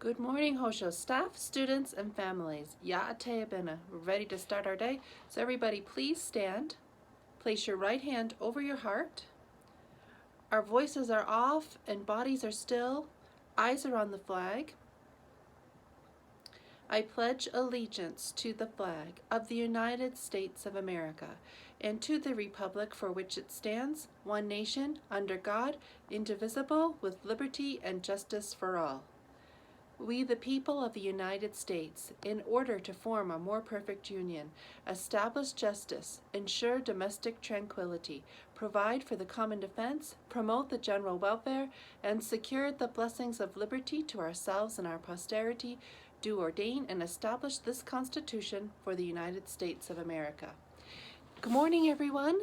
Good morning, Hosho staff, students, and families. Bunner. We're ready to start our day. So everybody please stand. Place your right hand over your heart. Our voices are off and bodies are still. Eyes are on the flag. I pledge allegiance to the flag of the United States of America and to the republic for which it stands, one nation, under God, indivisible, with liberty and justice for all. We, the people of the United States, in order to form a more perfect union, establish justice, ensure domestic tranquility, provide for the common defense, promote the general welfare, and secure the blessings of liberty to ourselves and our posterity, do ordain and establish this Constitution for the United States of America. Good morning, everyone.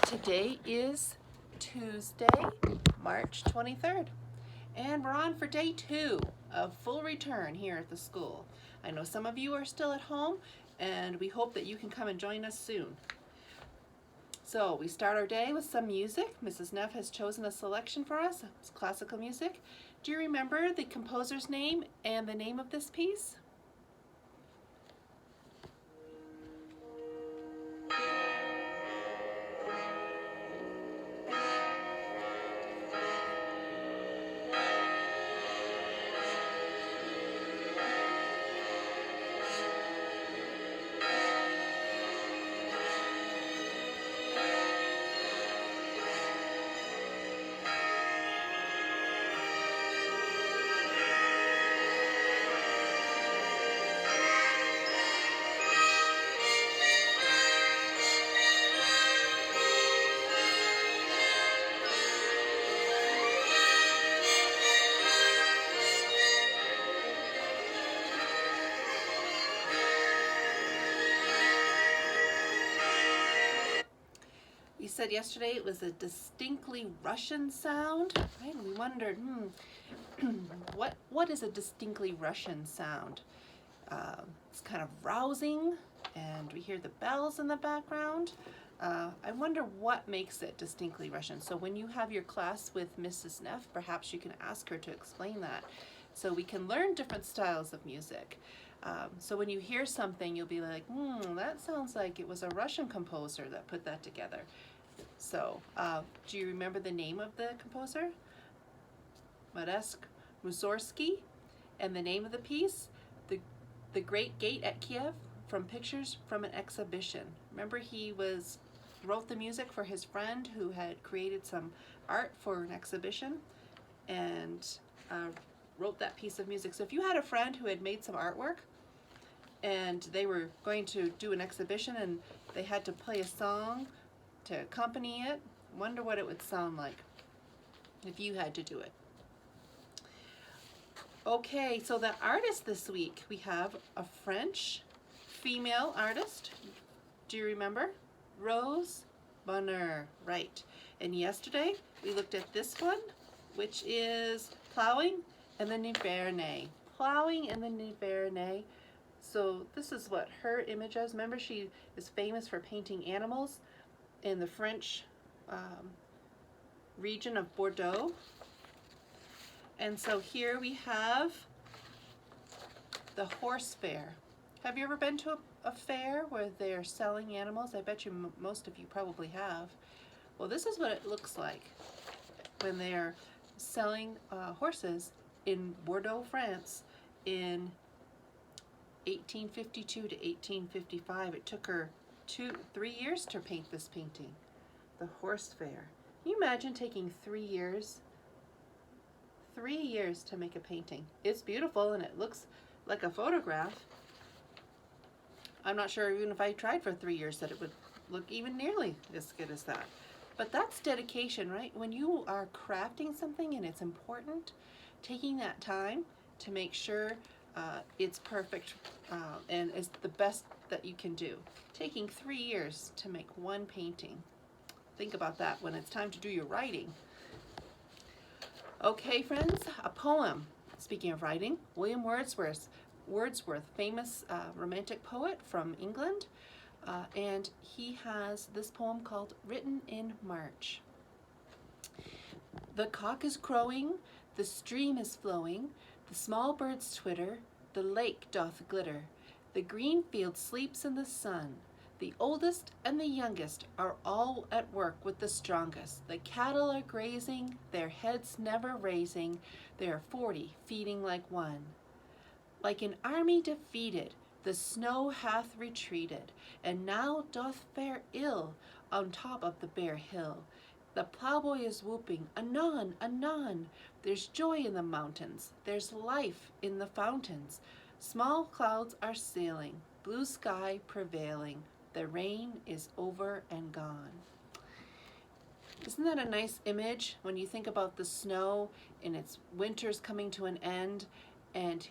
Today is Tuesday, March 23rd. And we're on for day 2 of full return here at the school. I know some of you are still at home, and we hope that you can come and join us soon. So we start our day with some music. Mrs. Neff has chosen a selection for us. It's classical music. Do you remember the composer's name and the name of this piece? We said yesterday it was a distinctly Russian sound, right? And we wondered, what is a distinctly Russian sound? It's kind of rousing, and we hear the bells in the background. I wonder what makes it distinctly Russian. So when you have your class with Mrs. Neff, perhaps you can ask her to explain that, so we can learn different styles of music. So when you hear something, you'll be like, that sounds like it was a Russian composer that put that together. So, do you remember the name of the composer? Mussorgsky. And the name of the piece? The Great Gate at Kiev, from Pictures from an Exhibition. Remember, he wrote the music for his friend who had created some art for an exhibition, and wrote that piece of music. So if you had a friend who had made some artwork and they were going to do an exhibition and they had to play a song to accompany it, wonder what it would sound like if you had to do it. Okay, so the artist this week, we have a French female artist. Do you remember? Rose Bunner, right. And yesterday we looked at this one, which is Plowing and the Nivernais. Plowing and the Nivernais. So this is what her image is. Remember, she is famous for painting animals in the French region of Bordeaux. And so here we have the horse fair. Have you ever been to a fair where they're selling animals? I bet you most of you probably have. Well, this is what it looks like when they're selling horses in Bordeaux, France in 1852 to 1855. It took her 3 years to paint this painting, the horse fair. Can you imagine taking 3 years? 3 years to make a painting. It's beautiful and it looks like a photograph. I'm not sure even if I tried for 3 years that it would look even nearly as good as that. But that's dedication, right? When you are crafting something and it's important, taking that time to make sure it's perfect and is the best that you can do. Taking 3 years to make one painting. Think about that when it's time to do your writing. Okay, friends, a poem. Speaking of writing, William Wordsworth, famous romantic poet from England, and he has this poem called Written in March. The cock is crowing, the stream is flowing, The small birds twitter, the lake doth glitter, the green field sleeps in the sun. The oldest and the youngest are all at work with the strongest. The cattle are grazing, their heads never raising. There are 40 feeding like one. Like an army defeated, the snow hath retreated, and now doth fare ill on top of the bare hill. The plowboy is whooping, anon, anon. There's joy in the mountains, there's life in the fountains. Small clouds are sailing, blue sky prevailing. The rain is over and gone. Isn't that a nice image when you think about the snow and its winter's coming to an end? And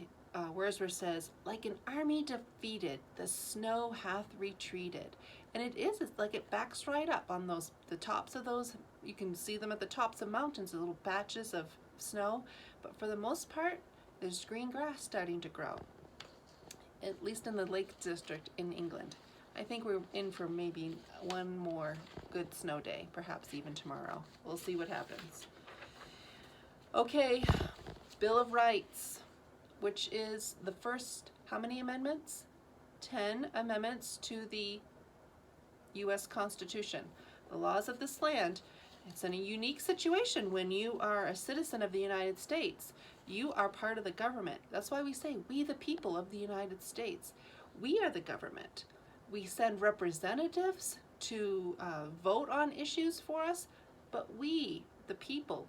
Wordsworth says, like an army defeated, the snow hath retreated. And it's like it backs right up on the tops of those. You can see them at the tops of mountains, the little patches of snow. But for the most part, there's green grass starting to grow, at least in the Lake District in England. I think we're in for maybe one more good snow day, perhaps even tomorrow. We'll see what happens. Okay, Bill of Rights, which is the first, how many amendments? 10 amendments to the U.S. Constitution. The laws of this land. It's in a unique situation when you are a citizen of the United States. You are part of the government. That's why we say, we the people of the United States. We are the government. We send representatives to vote on issues for us, but we, the people,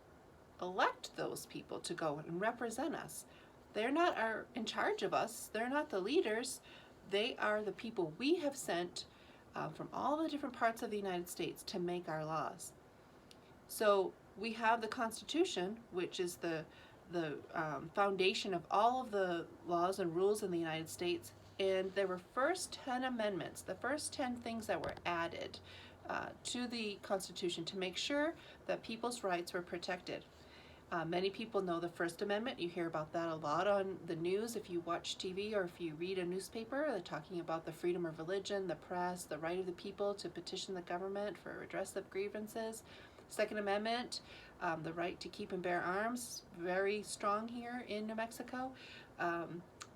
elect those people to go and represent us. They're not in charge of us. They're not the leaders. They are the people we have sent from all the different parts of the United States to make our laws. So we have the Constitution, which is the foundation of all of the laws and rules in the United States. And there were first 10 amendments, the first 10 things that were added to the Constitution to make sure that people's rights were protected. Many people know the First Amendment. You hear about that a lot on the news if you watch TV or if you read a newspaper. They're talking about the freedom of religion, the press, the right of the people to petition the government for redress of grievances. Second Amendment, the right to keep and bear arms, very strong here in New Mexico.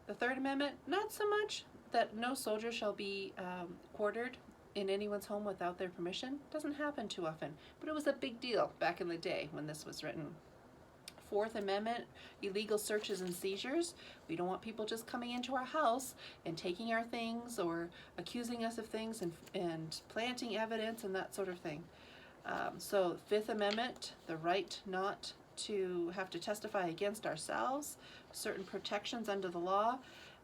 The Third Amendment, not so much, that no soldier shall be quartered in anyone's home without their permission. Doesn't happen too often, but it was a big deal back in the day when this was written. Fourth Amendment, illegal searches and seizures. We don't want people just coming into our house and taking our things or accusing us of things and planting evidence and that sort of thing. So Fifth Amendment, the right not to have to testify against ourselves, certain protections under the law.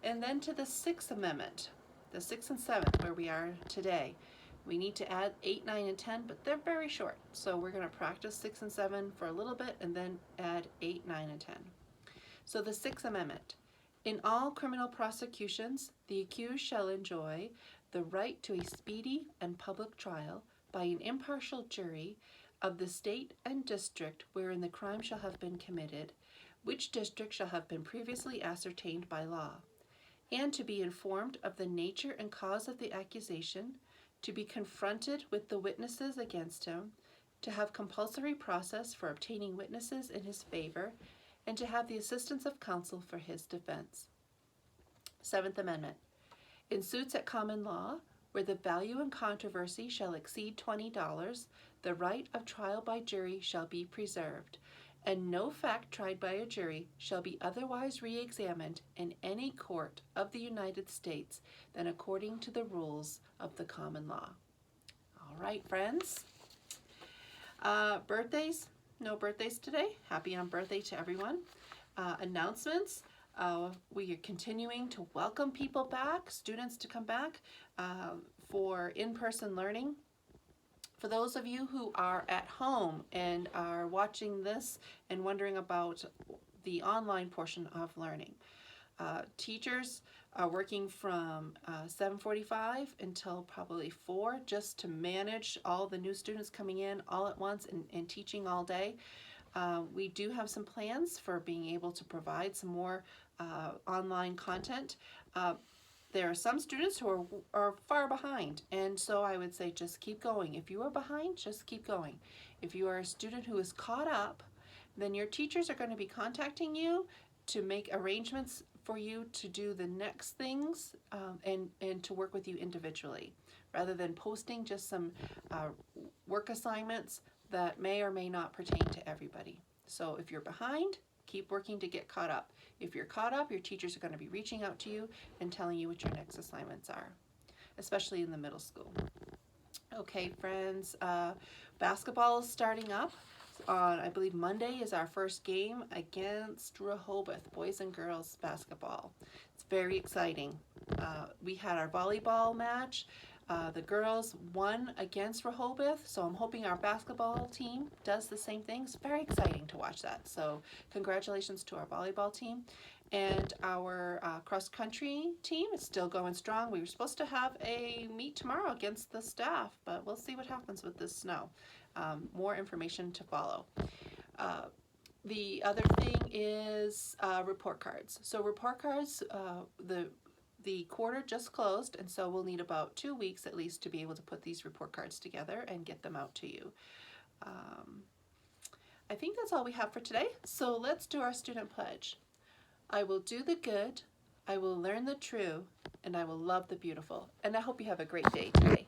And then to the Sixth Amendment, the 6th and 7th, where we are today. We need to add 8, 9, and 10, but they're very short. So we're going to practice 6 and 7 for a little bit and then add 8, 9, and 10. So the 6th Amendment. In all criminal prosecutions, the accused shall enjoy the right to a speedy and public trial by an impartial jury of the state and district wherein the crime shall have been committed, which district shall have been previously ascertained by law, and to be informed of the nature and cause of the accusation, to be confronted with the witnesses against him, to have compulsory process for obtaining witnesses in his favor, and to have the assistance of counsel for his defense. 7th Amendment. In suits at common law, where the value in controversy shall exceed $20, the right of trial by jury shall be preserved, and no fact tried by a jury shall be otherwise re-examined in any court of the United States than according to the rules of the common law. All right, friends. Birthdays? No birthdays today. Happy on birthday to everyone. Announcements. We are continuing to welcome people back, students to come back for in-person learning. For those of you who are at home and are watching this and wondering about the online portion of learning, teachers are working from 7:45 until probably 4 just to manage all the new students coming in all at once and teaching all day. We do have some plans for being able to provide some more online content. There are some students who are far behind, and so I would say just keep going. If you are behind, just keep going. If you are a student who is caught up, then your teachers are going to be contacting you to make arrangements for you to do the next things, and to work with you individually, rather than posting just some work assignments that may or may not pertain to everybody. So if you're behind, keep working to get caught up. If you're caught up, your teachers are going to be reaching out to you and telling you what your next assignments are, especially in the middle school. Okay, friends, basketball is starting up. On, I believe, Monday is our first game against Rehoboth, boys and girls basketball. It's very exciting. We had our volleyball match. The girls won against Rehoboth, so I'm hoping our basketball team does the same thing. It's very exciting to watch that. So congratulations to our volleyball team. And our cross-country team is still going strong. We were supposed to have a meet tomorrow against the staff, but we'll see what happens with this snow. More information to follow. The other thing is report cards. So report cards, the quarter just closed, and so we'll need about 2 weeks at least to be able to put these report cards together and get them out to you. I think that's all we have for today. So let's do our student pledge. I will do the good, I will learn the true, and I will love the beautiful. And I hope you have a great day today.